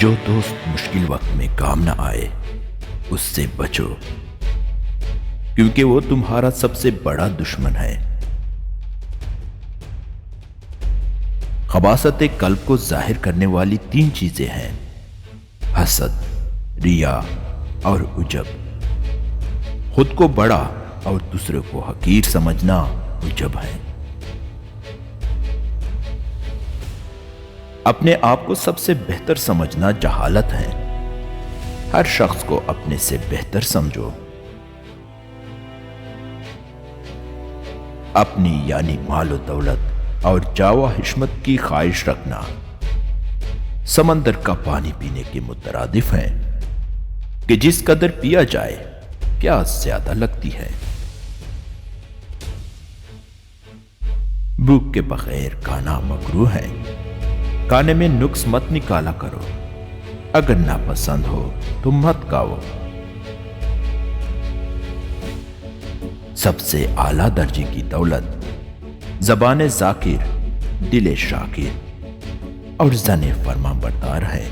جو دوست مشکل وقت میں کام نہ آئے اس سے بچو، کیونکہ وہ تمہارا سب سے بڑا دشمن ہے۔ خباثت قلب کو ظاہر کرنے والی 3 چیزیں ہیں: حسد، ریا اور عجب۔ خود کو بڑا اور دوسرے کو حقیر سمجھنا عجب ہے۔ اپنے آپ کو سب سے بہتر سمجھنا جہالت ہے۔ ہر شخص کو اپنے سے بہتر سمجھو۔ اپنی یعنی مال و دولت اور جاہ و حشمت کی خواہش رکھنا سمندر کا پانی پینے کے مترادف ہے کہ جس قدر پیا جائے پیاس زیادہ لگتی ہے۔ بھوک کے بغیر کھانا مکروہ ہے۔ کھانے میں نقص مت نکالا کرو، اگر ناپسند ہو تو مت کھاؤ۔ سب سے اعلیٰ درجے کی دولت زبان ذاکر، دل شاکر اور زن فرما بردار ہے۔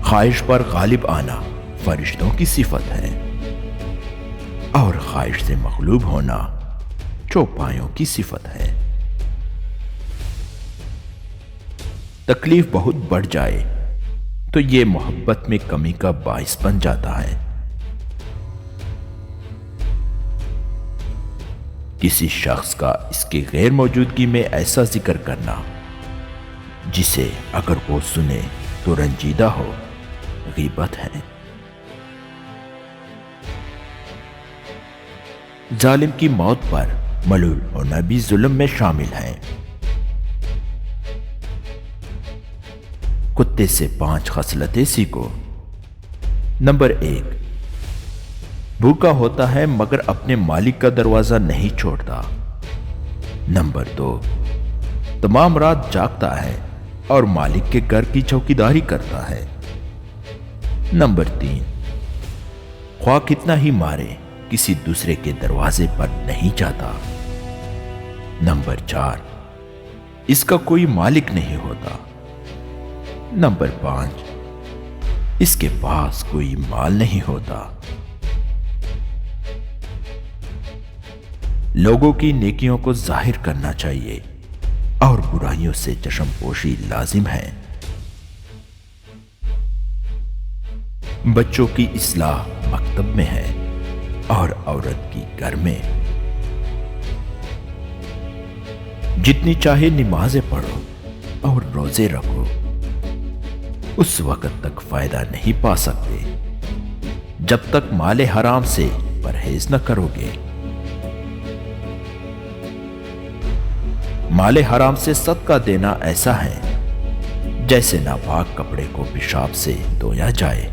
خواہش پر غالب آنا فرشتوں کی صفت ہے، اور خواہش سے مغلوب ہونا چوپایوں کی صفت ہے۔ تکلیف بہت بڑھ جائے تو یہ محبت میں کمی کا باعث بن جاتا ہے۔ کسی شخص کا اس کی غیر موجودگی میں ایسا ذکر کرنا جسے اگر وہ سنے تو رنجیدہ ہو، غیبت ہے۔ ظالم کی موت پر ملول ہونا بھی ظلم میں شامل ہے۔ کتے سے 5 خصلتیں سیکھو۔ نمبر 1، بھوکا ہوتا ہے مگر اپنے مالک کا دروازہ نہیں چھوڑتا۔ نمبر 2، تمام رات جاگتا ہے اور مالک کے گھر کی چوکیداری کرتا ہے۔ نمبر 3، خواہ کتنا ہی مارے کسی دوسرے کے دروازے پر نہیں جاتا۔ نمبر 4، اس کا کوئی مالک نہیں ہوتا۔ نمبر 5، اس کے پاس کوئی مال نہیں ہوتا۔ لوگوں کی نیکیوں کو ظاہر کرنا چاہیے اور برائیوں سے چشم پوشی لازم ہے۔ بچوں کی اصلاح مکتب میں ہے اور عورت کی گھر میں۔ جتنی چاہے نمازیں پڑھو اور روزے رکھو، اس وقت تک فائدہ نہیں پا سکتے جب تک مال حرام سے پرہیز نہ کرو گے۔ مال حرام سے صدقہ دینا ایسا ہے جیسے ناپاک کپڑے کو پیشاب سے دھویا جائے۔